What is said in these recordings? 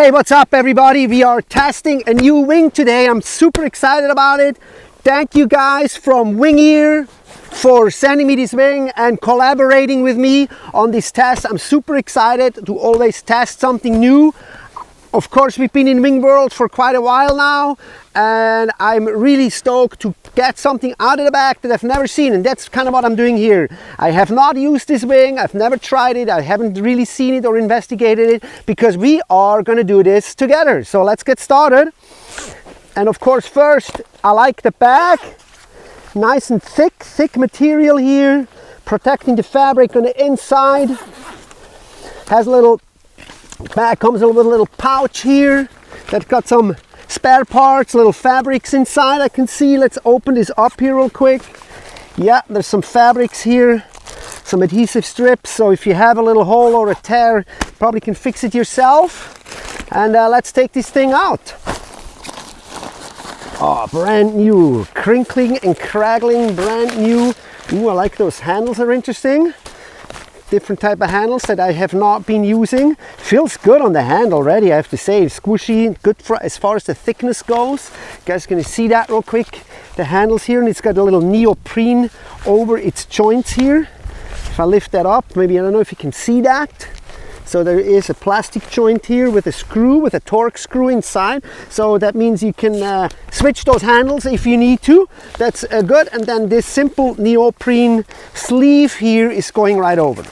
Hey, what's up everybody? We are testing a new wing today. I'm super excited about it. Thank you guys from WINGHIER for sending me this wing and collaborating with me on this test. I'm super excited to always test something new. Of course, we've been in wing world for quite a while now, and I'm really stoked to get something out of the bag that I've never seen, and that's kind of what I'm doing here. I have not used this wing, I've never tried it, I haven't really seen it or investigated it, because we are going to do this together. So let's get started. And of course, first, I like the bag. Nice and thick material here, protecting the fabric on the inside. Has a little bag, comes with a little pouch here that's got some spare parts, little fabrics inside I can see. Let's open this up here real quick. Yeah, there's some fabrics here, some adhesive strips, so if you have a little hole or a tear, you probably can fix it yourself. And let's take this thing out. Oh, brand new, crinkling and craggling, brand new. Ooh, I like those handles, are interesting. Different type of handles that I have not been using. Feels good on the hand already, I have to say. Squishy, good for as far as the thickness goes. You guys gonna see that real quick. The handles here, and it's got a little neoprene over its joints here. If I lift that up, maybe, I don't know if you can see that. So there is a plastic joint here with a screw, with a torque screw inside. So that means you can switch those handles if you need to. That's good. And then this simple neoprene sleeve here is going right over.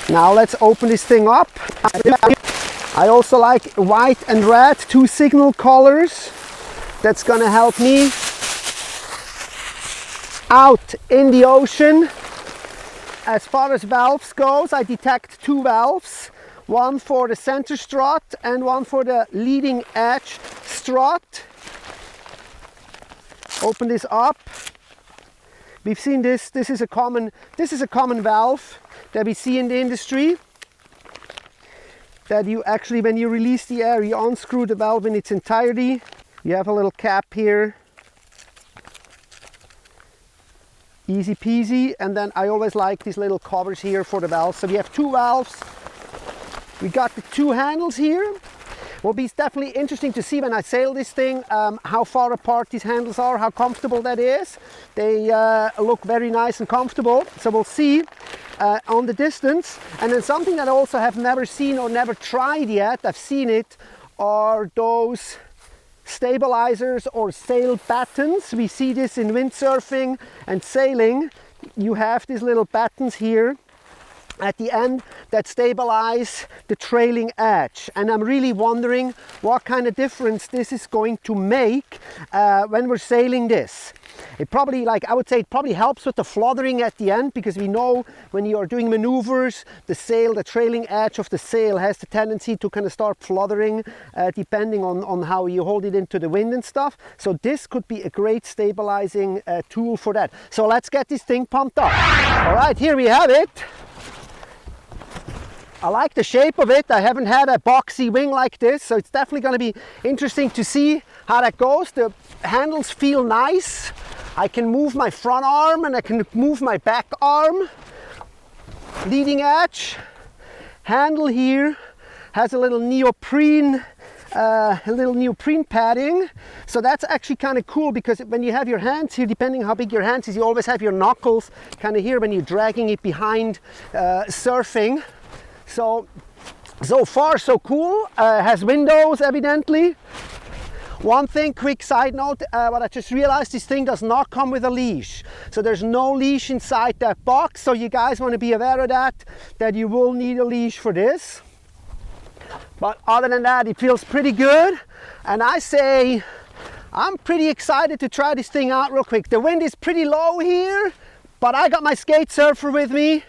Now let's open this thing up. I also like white and red, two signal colors. That's gonna help me out in the ocean. As far as valves goes, I detect two valves, one for the center strut and one for the leading edge strut. Open this up. We've seen this. This is a common valve that we see in the industry. That you actually, when you release the air, you unscrew the valve in its entirety. You have a little cap here. Easy peasy. And then I always like these little covers here for the valves. So we have two valves. We got the two handles here. Will be definitely interesting to see when I sail this thing, how far apart these handles are, how comfortable that is. They look very nice and comfortable. So we'll see on the distance. And then something that I also have never seen or never tried yet, I've seen it, are those stabilizers or sail battens. We see this in windsurfing and sailing. You have these little battens here at the end that stabilize the trailing edge, and I'm really wondering what kind of difference this is going to make when we're sailing this. It probably, I would say, it probably helps with the fluttering at the end, because we know when you are doing maneuvers, the trailing edge of the sail has the tendency to kind of start fluttering depending on how you hold it into the wind and stuff. So this could be a great stabilizing tool for that. So let's get this thing pumped up. All right, here we have it. I like the shape of it. I haven't had a boxy wing like this, so it's definitely going to be interesting to see how that goes. The handles feel nice. I can move my front arm and I can move my back arm. Leading edge handle here has a little neoprene padding. So that's actually kind of cool, because when you have your hands here, depending how big your hands is, you always have your knuckles kind of here when you're dragging it behind surfing. So far so cool. Has windows evidently. One thing, quick side note, what I just realized, this thing does not come with a leash. So there's no leash inside that box. So you guys want to be aware of that you will need a leash for this. But other than that, it feels pretty good. And I say, I'm pretty excited to try this thing out real quick. The wind is pretty low here, but I got my skate surfer with me.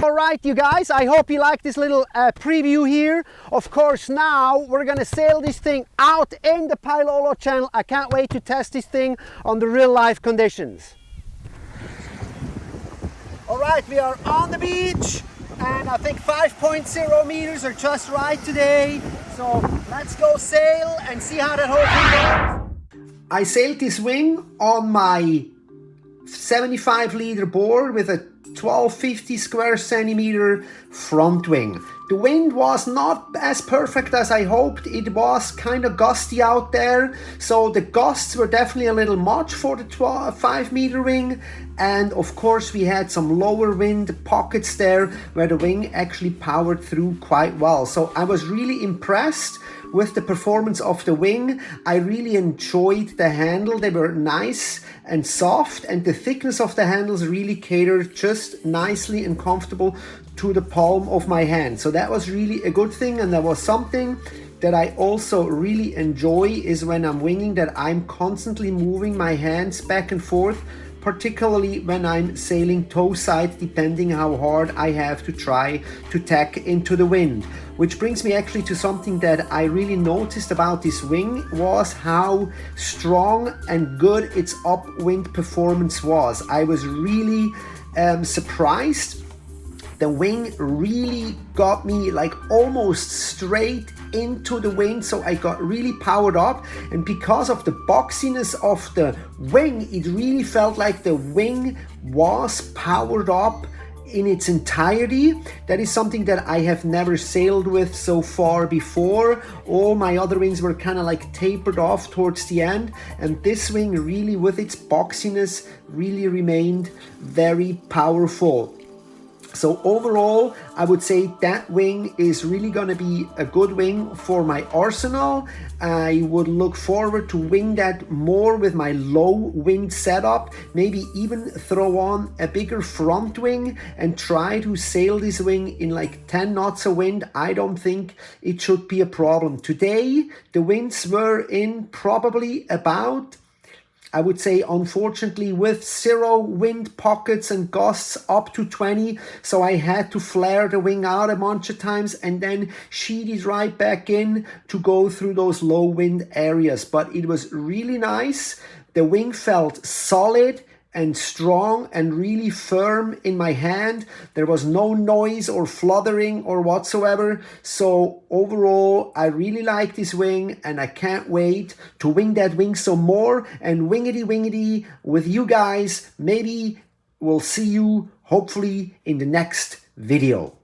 Alright you guys, I hope you like this little preview here. Of course, now we're gonna sail this thing out in the Pailolo channel. I can't wait to test this thing on the real life conditions. Alright, we are on the beach, and I think 5.0 meters are just right today. So let's go sail and see how that whole thing goes. I sailed this wing on my 75-liter board with a 1250 square centimeter front wing. The wind was not as perfect as I hoped. It was kind of gusty out there, so the gusts were definitely a little much for the 5-meter wing. And of course we had some lower wind pockets there where the wing actually powered through quite well. So I was really impressed with the performance of the wing. I really enjoyed the handle. They were nice and soft, and the thickness of the handles really catered just nicely and comfortable to the palm of my hand. So that was really a good thing. And that was something that I also really enjoy, is when I'm winging, that I'm constantly moving my hands back and forth, particularly when I'm sailing toe side, depending how hard I have to try to tack into the wind. Which brings me actually to something that I really noticed about this wing, was how strong and good its upwind performance was. I was really surprised. The wing really got me like almost straight into the wind, so I got really powered up. And because of the boxiness of the wing, it really felt like the wing was powered up in its entirety. That is something that I have never sailed with so far before. All my other wings were kind of like tapered off towards the end, and this wing really, with its boxiness, really remained very powerful. So overall, I would say that wing is really going to be a good wing for my arsenal. I would look forward to wing that more with my low wind setup, maybe even throw on a bigger front wing and try to sail this wing in like 10 knots of wind. I don't think it should be a problem. Today, the winds were in probably about, I would say, unfortunately, with 0 wind pockets and gusts up to 20. So I had to flare the wing out a bunch of times and then sheet it right back in to go through those low wind areas. But it was really nice. The wing felt solid and strong and really firm in my hand. There was no noise or fluttering or whatsoever. So overall, I really like this wing, and I can't wait to wing that wing some more and wingity with you guys. Maybe we'll see you hopefully in the next video.